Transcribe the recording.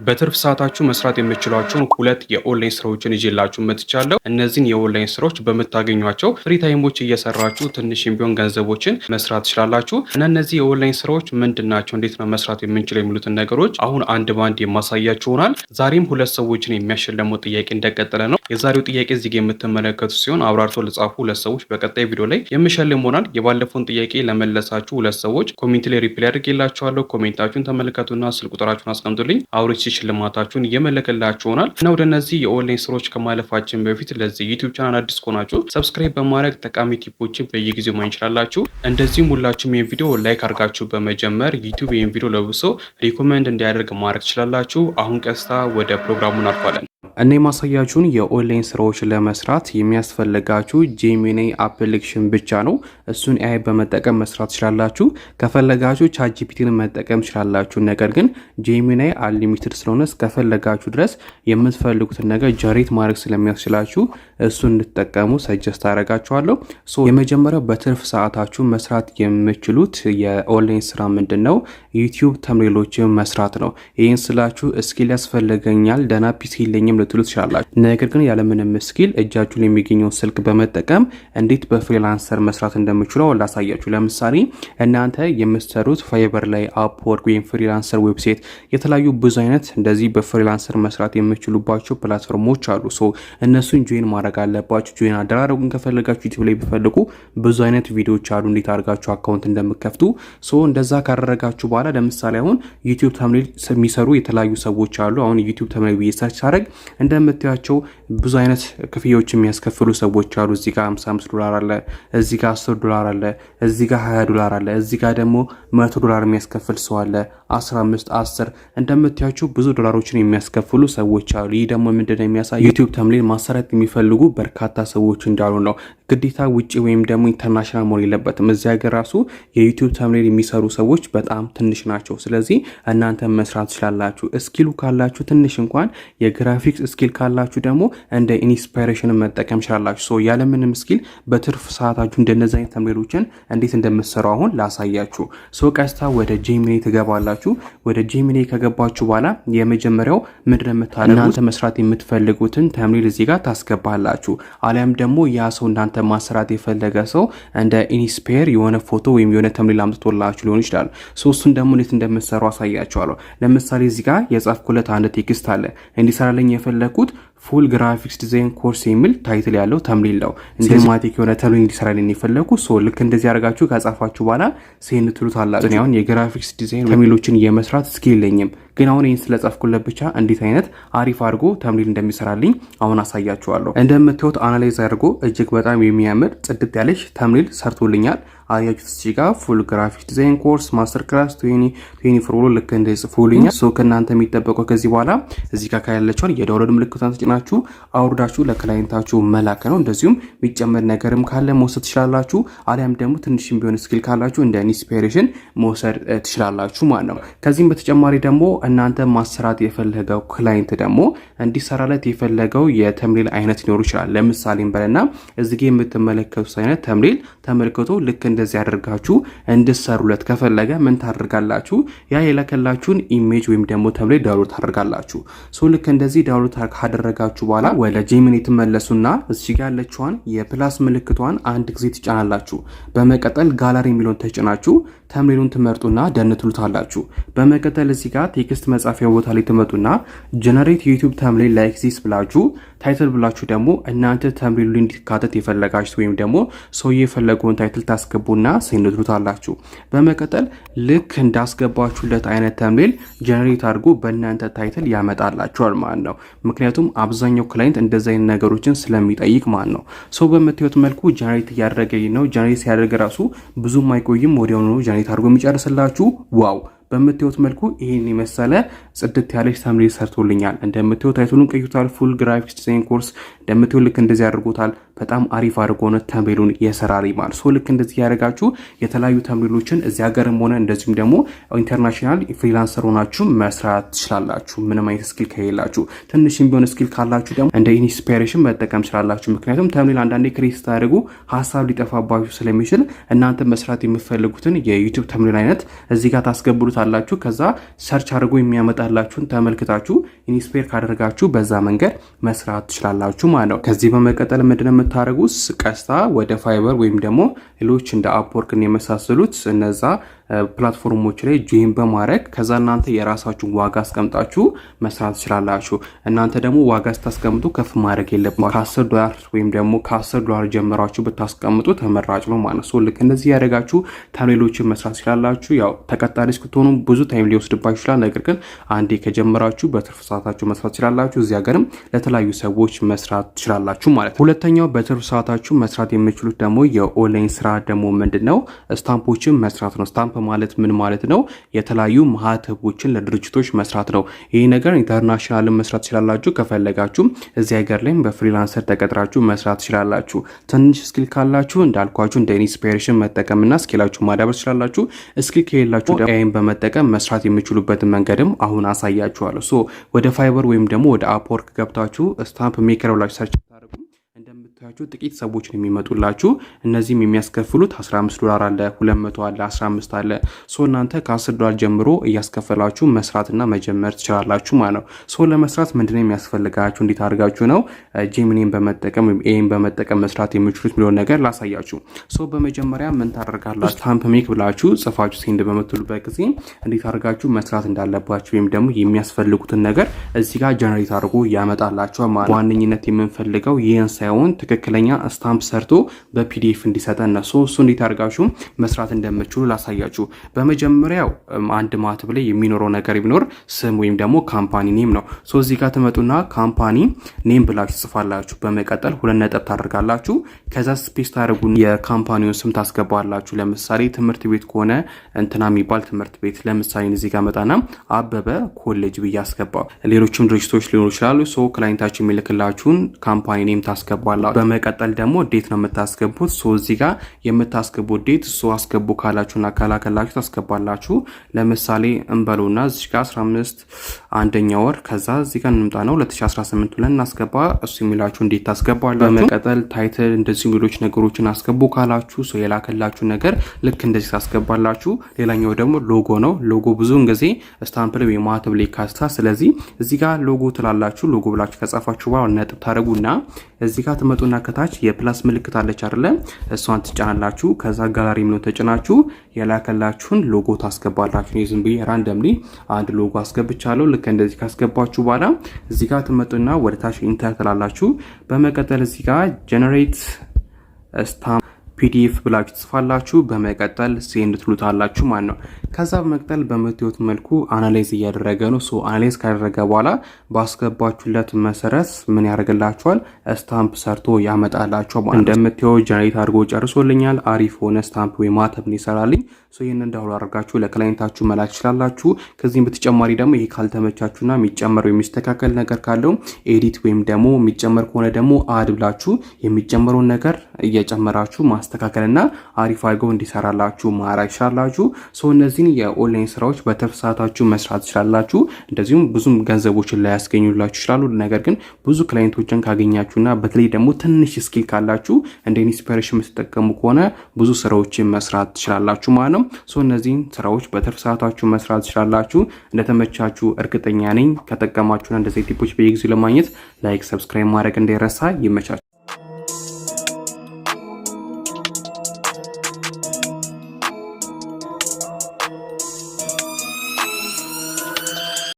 በትርፍ ሰዓታችሁ መስራት የምትችሏቸውን ሁለት የኦንላይን ስራዎችን ይዤላችሁ መጥቻለሁ። እነዚህን የኦንላይን ስራዎች በምታገኟቸው ፍሪ ታይሞች እየሰራችሁ ትንሽም ቢሆን ገንዘቦችን መስራት ትችላላችሁ እና እነዚህ የኦንላይን ስራዎች ምንድናቸው፣ እንዴት ነው መስራት የምንችለው የሚሉትን ነገሮች አሁን አንድ ባንድ የማሳያችሁ ይሆናል። ዛሬም ሁለት ሰዎችን የሚያሸልመው ጥያቄ እንደቀጠለ ነው። የዛሬው ጥያቄ እዚህ ጋር የምትመለከቱ ሲሆን አብራርቶ ለጻፉ ሁለት ሰዎች በቀጣይ ቪዲዮ ላይ የምሸልም ይሆናል። የባለፈውን ጥያቄ ለመለሳችሁ ሁለት ሰዎች ኮሜንት ላይ ሪፕላይ አድርጌላችኋለሁ። ኮሜንታችሁን ተመልከቱና ስልክ ቁጥራችሁን አስቀምጡልኝ። አውሪች ሽልማታችሁን እየመለከላችሁ ይሆናል እና ወደ እነዚህ የኦንላይን ስራዎች ከማለፋችን በፊት ለዚህ ዩቲዩብ ቻናል አዲስ ከሆናችሁ ሰብስክራይብ በማድረግ ጠቃሚ ቲፖችን በየጊዜው ማግኘት ትችላላችሁ። እንደዚሁም ሁላችሁም ይህን ቪዲዮ ላይክ አድርጋችሁ በመጀመር ዩቲዩብ ይህን ቪዲዮ ለብሶ ሪኮመንድ እንዲያደርግ ማድረግ ትችላላችሁ። አሁን ቀጥታ ወደ ፕሮግራሙ እናልፋለን። እኔ ማሳያችሁን የኦንላይን ስራዎች ለመስራት የሚያስፈልጋችሁ ጄሚናይ አፕሊኬሽን ብቻ ነው። እሱን ኤአይ በመጠቀም መስራት ትችላላችሁ። ከፈለጋችሁ ቻትጂፒቲን መጠቀም ትችላላችሁ። ነገር ግን ጄሚናይ አንሊሚትድ ስለሆነ እስከፈለጋችሁ ድረስ የምትፈልጉትን ነገር ጀነሬት ማድረግ ስለሚያስችላችሁ እሱን እንድትጠቀሙ ሰጀስት አደርጋችኋለሁ። የመጀመሪያው በትርፍ ሰዓታችሁ መስራት የምችሉት የኦንላይን ስራ ምንድነው? ዩቲዩብ ተምኔሎችን መስራት ነው። ይህን ስላችሁ ስኪል ያስፈልገኛል ደህና ፒሲ የለኝም ልትሉ ትችላላችሁ። ነገር ግን ያለምንም ስኪል እጃችሁ ላይ የሚገኘውን ስልክ በመጠቀም እንዴት በፍሪላንሰር መስራት እንደምችሉ ላሳያችሁ። ለምሳሌ እናንተ የምትሰሩት ፋይበር ላይ፣ አፕወርክ ወይም ፍሪላንሰር ዌብሳይት፣ የተለያዩ ብዙ አይነት እንደዚህ በፍሪላንሰር መስራት የምችሉባቸው ፕላትፎርሞች አሉ። እነሱን ጆይን ማድረግ አለባችሁ። ጆይን አደራረጉን ከፈለጋችሁ ዩቲዩብ ላይ ቢፈልጉ ብዙ አይነት ቪዲዮዎች አሉ እንዴት አድርጋችሁ አካውንት እንደምትከፍቱ። እንደዛ ካደረጋችሁ በኋላ ለምሳሌ አሁን ዩቲዩብ ተምኔል የሚሰሩ የተለያዩ ሰዎች አሉ። አሁን ዩቲዩብ ተምኔል ብዬ ሰርች ሳደርግ እንደምታዩቸው ብዙ አይነት ክፍያዎች የሚያስከፍሉ ሰዎች አሉ። እዚህ ጋር $55 አለ፣ እዚህ ጋር $10 አለ፣ እዚህ ጋር $20 አለ፣ እዚህ ጋር ደግሞ $100 የሚያስከፍል ሰው አለ፣ 15 10 እንደምታዩቸው ብዙ ዶላሮችን የሚያስከፍሉ ሰዎች አሉ። ይህ ደግሞ ምንድነው የሚያሳየው? ዩቲዩብ ተምኔል ማሰራት የሚፈልጉ በርካታ ሰዎች እንዳሉ ነው። ግዴታ ውጪ ወይም ደግሞ ኢንተርናሽናል መሆን የለበትም። እዚህ ሀገር ራሱ የዩቲዩብ ተምኔል የሚሰሩ ሰዎች በጣም ትንሽ ናቸው። ስለዚህ እናንተ መስራት ትችላላችሁ። ስኪሉ ካላችሁ ትንሽ እንኳን የግራፊክስ ስኪል ካላችሁ ደግሞ እንደ ኢንስፓይሬሽን መጠቀም ትችላላችሁ። ያለምንም ስኪል በትርፍ ሰዓታችሁ እንደነዚህ አይነት ተምኔሎችን እንዴት እንደምትሰሩ አሁን ላሳያችሁ። ቀጥታ ወደ ጄሚናይ ትገባላችሁ። ወደ ጄሚናይ ከገባችሁ በኋላ የመጀመሪያው ምንድነው የምታደርጉት? እናንተ መስራት የምትፈልጉትን ተምኔል እዚህ ጋር ታስገባላችሁ። አሊያም ደግሞ ያ ሰው እናንተ ማሰራት የፈለገ ሰው እንደ ኢንስፓየር የሆነ ፎቶ ወይም የሆነ ተምኔል አምጥቶላችሁ ሊሆን ይችላል። እሱን ደግሞ እንዴት እንደምትሰሩ አሳያችኋለሁ። ለምሳሌ እዚህ ጋር የጻፍኩለት አንድ ቴክስት አለ። እንዲሰራልኝ የፈለኩት ፉል ግራፊክስ ዲዛይን ኮርስ የሚል ታይትል ያለው ተምኔል ነው። ሲኒማቲክ የሆነ ተምኔል እንዲሰራልኝ የፈለኩ ልክ እንደዚህ አድርጋችሁ ካጻፋችሁ በኋላ ሴንድ ትሉታላችሁ። አሁን የግራፊክስ ዲዛይን ተምኔሎችን የመስራት ስኪል የለኝም፣ ግን አሁን ይህን ስለጻፍኩለት ብቻ እንዴት አይነት አሪፍ አድርጎ ተምኔል እንደሚሰራልኝ አሁን አሳያችኋለሁ። እንደምታዩት አናላይዝ አድርጎ እጅግ በጣም የሚያምር ጽድት ያለች ተምኔል ሰርቶልኛል። አያችሁ እዚህ ጋር ፉል ግራፊክስ ዲዛይን ኮርስ ማስተር ክላስ 2024 ብሎ ልክ እንደዚህ ጽፎልኛል። ከእናንተ የሚጠበቀው ከዚህ በኋላ እዚህ ጋር ካለችውን የዳውንሎድ ምልክቱን ተጭናችሁ አውርዳችሁ ለክላይንታችሁ መላክ ነው። እንደዚሁም የሚጨመር ነገርም ካለ መውሰድ ትችላላችሁ። አሊያም ደግሞ ትንሽም ቢሆን ስኪል ካላችሁ እንደ ኢንስፓይሬሽን መውሰድ ትችላላችሁ ማለት ነው። ከዚህም በተጨማሪ ደግሞ እናንተ ማሰራት የፈለገው ክላይንት ደግሞ እንዲሰራለት የፈለገው የተምኔል አይነት ሊኖር ይችላል። ለምሳሌ እንበልና እዚህ ጋር የምትመለከቱት አይነት ተምኔል ተመልክቶ ልክ እንደዚህ ያደርጋችሁ እንድትሰሩለት ከፈለገ ምን ታደርጋላችሁ? ያ የላከላችሁን ኢሜጅ ወይም ደግሞ ተምኔል ዳውንሎድ ታደርጋላችሁ። ልክ እንደዚህ ዳውንሎድ ካደረጋችሁ በኋላ ወደ ጄሚናይ ትመለሱና እዚህ ጋር ያለችዋን የፕላስ ምልክቷን አንድ ጊዜ ትጫናላችሁ። በመቀጠል ጋላሪ የሚለውን ተጭናችሁ ተምኔሉን ትመርጡና ደን ትሉታላችሁ። በመቀጠል እዚህ ጋር ቴክስት መጻፊያ ቦታ ላይ ትመጡና ጀነሬት ዩቲዩብ ተምኔል ላይክ ዚስ ብላችሁ ታይትል ብላችሁ ደግሞ እናንተ ተምኔሉ እንዲካተት የፈለጋችሁ ወይም ደግሞ ሰው የፈለገውን ታይትል ታስገቡና ሴንድ ትሉታላችሁ። በመቀጠል ልክ እንዳስገባችሁለት አይነት ተምኔል ጀነሬት አድርጎ በእናንተ ታይትል ያመጣላችኋል ማለት ነው። ምክንያቱም አብዛኛው ክላይንት እንደዚህ አይነት ነገሮችን ስለሚጠይቅ ማለት ነው። በምታዩት መልኩ ጀነሬት እያደረገልኝ ነው። ጀነሬት ሲያደርግ ራሱ ብዙም አይቆይም፣ ወዲያውኑ ጀነሬት አድርጎ የሚጨርስላችሁ። ዋው! በምታዩት መልኩ ይሄን የመሰለ ጽድት ያለች ተምኔል ሰርቶልኛል። እንደምታዩት ታይትሉን ቀይቷል። ፉል ግራፊክስ ዲዛይን ኮርስ እንደምታዩት ልክ እንደዚህ አድርጎታል። በጣም አሪፍ አድርጎ ነው ተምብኔሉን የሰራልኝ ማለት ሶ ልክ እንደዚህ ያደርጋችሁ የተለያዩ ተምብኔሎችን እዚህ ሀገርም ሆነ እንደዚሁም ደግሞ ኢንተርናሽናል ፍሪላንሰር ሆናችሁ መስራት ትችላላችሁ። ምንም አይነት ስኪል ከሌላችሁ ትንሽም ቢሆን ስኪል ካላችሁ ደግሞ እንደ ኢንስፒሬሽን መጠቀም ትችላላችሁ። ምክንያቱም ተምብኔል አንዳንዴ ክሬት ስታደርጉ ሀሳብ ሊጠፋባችሁ ስለሚችል እናንተ መስራት የምትፈልጉትን የዩቲዩብ ተምብኔል አይነት እዚህ ጋር ታስገብሉታላችሁ። ከዛ ሰርች አድርጎ የሚያመጣላችሁን ተመልክታችሁ ኢንስፓየር ካደረጋችሁ በዛ መንገድ መስራት ትችላላችሁ ማለት ነው። ከዚህ በመቀጠል ምንድነው የምታደርጉት? ቀስታ ወደ ፋይበር ወይም ደግሞ ሌሎች እንደ አፕወርክን የመሳሰሉት እነዛ ፕላትፎርሞች ላይ ጆይን በማድረግ ከዛ እናንተ የራሳችሁን ዋጋ አስቀምጣችሁ መስራት ትችላላችሁ። እናንተ ደግሞ ዋጋ ስታስቀምጡ ከፍ ማድረግ የለባችሁ። $10 ወይም ደግሞ $10 ጀምራችሁ ብታስቀምጡ ተመራጭ ነው ማለት ነው። ልክ እንደዚህ ያደርጋችሁ ተምብኔሎችን መስራት ትችላላችሁ። ያው ተቀጣሪ እስክትሆኑ ብዙ ታይም ሊወስድባችሁ ይችላል። ነገር ግን አንዴ ከጀመራችሁ በትርፍ ሰዓታችሁ መስራት ትችላላችሁ። እዚህ ሀገርም ለተለያዩ ሰዎች መስራት ትችላላችሁ ማለት ነው። ሁለተኛው በትርፍ ሰዓታችሁ መስራት የምትችሉት ደግሞ የኦንላይን ስራ ደግሞ ምንድነው? ስታምፖችን መስራት ነው። ስታምፕ ማለት ምን ማለት ነው? የተለያዩ ማህተቦችን ለድርጅቶች መስራት ነው። ይህ ነገር ኢንተርናሽናልን መስራት ትችላላችሁ። ከፈለጋችሁ እዚህ ሀገር ላይም በፍሪላንሰር ተቀጥራችሁ መስራት ትችላላችሁ። ትንሽ ስኪል ካላችሁ እንዳልኳችሁ እንደ ኢንስፓይሬሽን መጠቀምና ስኪላችሁ ማዳበር ትችላላችሁ። ስኪል ከሌላችሁ ኤአይን በመጠቀም መስራት የሚችሉበትን መንገድም አሁን አሳያችኋለሁ። ወደ ፋይበር ወይም ደግሞ ወደ አፕወርክ ገብታችሁ ስታምፕ ሜከር ብላችሁ ሰርች ታደርጉ እንደምታዩት ጥቂት ሰዎች ነው የሚመጡላችሁ። እነዚህም የሚያስከፍሉት $15 አለ፣ 200 አለ፣ 15 አለ። እናንተ $10 ጀምሮ እያስከፈላችሁ መስራትና መጀመር ትችላላችሁ ማለት ነው። ለመስራት ምንድነው የሚያስፈልጋችሁ? እንዴት አድርጋችሁ ነው ጄሚኒን በመጠቀም ወይም ኤአይን በመጠቀም መስራት የሚችሉት የሚለውን ነገር ላሳያችሁ። በመጀመሪያ ምን ታደርጋላችሁ? ስታምፕ ሜክ ብላችሁ ጽፋችሁ ሴንድ በመትሉበት ጊዜ እንዴት አድርጋችሁ መስራት እንዳለባችሁ ወይም ደግሞ የሚያስፈልጉትን ነገር እዚህ ጋር ጀነሬት አድርጎ ያመጣላችኋል ማለት ነው። ዋነኝነት የምንፈልገው ይህን ሳይሆን ትክክለኛ ስታምፕ ሰርቶ በፒዲኤፍ እንዲሰጠን ነው። እሱ እንዴት አድርጋችሁ መስራት እንደምትችሉ ላሳያችሁ። በመጀመሪያው አንድ ማህተብ ላይ የሚኖረው ነገር ቢኖር ስም ወይም ደግሞ ካምፓኒ ኔም ነው። እዚህ ጋር ትመጡና ካምፓኒ ኔም ብላችሁ ጽፋላችሁ። በመቀጠል 2 ነጥብ ታደርጋላችሁ። ከዛ ስፔስ ታደርጉን የካምፓኒውን ስም ታስገባላችሁ። ለምሳሌ ትምህርት ቤት ከሆነ እንትና የሚባል ትምህርት ቤት ለምሳሌ እዚህ ጋር መጣና አበበ ኮሌጅ ብዬ አስገባው። ሌሎችም ድርጅቶች ሊሆኑ ይችላሉ። ክላይንታችሁ የሚልክላችሁን ካምፓኒ ኔም ታስገባላችሁ። በመቀጠል ደግሞ ዴት ነው የምታስገቡት። እዚህ ጋር የምታስገቡት ዴት አስገቡ ካላችሁና ካላከላችሁ ታስገባላችሁ። ለምሳሌ እንበሉና እዚህ ጋር 15 አንደኛ ወር ከዛ እዚህ ጋር እንምጣ ነው 2018 ብለን እናስገባ። እሱ የሚላችሁ እንዴት ታስገባላችሁ። በመቀጠል ታይትል እንደዚህ ሌሎች ነገሮችን አስገቡ ካላችሁ የላከላችሁ ነገር ልክ እንደዚህ ታስገባላችሁ። ሌላኛው ደግሞ ሎጎ ነው። ሎጎ ብዙውን ጊዜ ስታምፕ ላይ ወይ ማህተብ ላይ ካስታ። ስለዚህ እዚህ ጋር ሎጎ ትላላችሁ። ሎጎ ብላችሁ ከጻፋችሁ በኋላ ነጥብ ታደርጉና እዚህ ጋር ትመጡና ከታች የፕላስ ምልክት አለች አይደለ? እሷን ትጫናላችሁ። ከዛ ጋላሪ ነው ተጭናችሁ የላከላችሁን ሎጎ ታስገባላችሁ። ዝም ብዬ ራንደምሊ አንድ ሎጎ አስገብቻለሁ። ልክ እንደዚህ ካስገባችሁ በኋላ እዚህ ጋር ትመጡና ወደ ታች ኢንተር ትላላችሁ። በመቀጠል እዚህ ጋር ጀነሬት ስታምፕ ፒዲኤፍ ብላችሁ ትጽፋላችሁ። በመቀጠል ሴንድ ትሉታላችሁ ማለት ነው። ከዛ በመቀጠል በምትዩት መልኩ አናላይዝ እያደረገ ነው። አናላይዝ ካደረገ በኋላ ባስገባችሁለት መሰረት ምን ያደርግላችኋል? ስታምፕ ሰርቶ ያመጣላችኋል ማለት ነው። እንደምትዩ ጀነሬት አድርጎ ጨርሶልኛል። አሪፍ ሆነ ስታምፕ ወይ ማተብ ነው ይሰራልኝ። ይሄንን እንዳውሉ አድርጋችሁ ለክላይንታችሁ መላክ ትችላላችሁ። ከዚህም በተጨማሪ ደግሞ ይሄ ካልተመቻችሁና የሚጨመር ወይ የሚስተካከል ነገር ካለው ኤዲት ወይም ደግሞ የሚጨመር ከሆነ ደግሞ አድ ብላችሁ የሚጨመረውን ነገር እየጨመራችሁ ማስተካከልና አሪፍ አድርገው እንዲሰራላችሁ ማድረግ ትችላላችሁ። እነዚህን የኦንላይን ስራዎች በትርፍ ሰዓታችሁ መስራት ትችላላችሁ። እንደዚሁም ብዙም ገንዘቦችን ላይ ያስገኙላችሁ ይችላሉ። ነገር ግን ብዙ ክላይንቶችን ካገኛችሁና በተለይ ደግሞ ትንሽ ስኪል ካላችሁ እንደ ኢንስፒሬሽን የምትጠቀሙ ከሆነ ብዙ ስራዎችን መስራት ትችላላችሁ ማለት ነው። እነዚህን ስራዎች በትርፍ ሰዓታችሁ መስራት ትችላላችሁ። እንደተመቻችሁ እርግጠኛ ነኝ። ከጠቀማችሁና እንደዚህ ቲፖች በየጊዜው ለማግኘት ላይክ፣ ሰብስክራይብ ማድረግ እንዳይረሳ። ይመቻችሁ።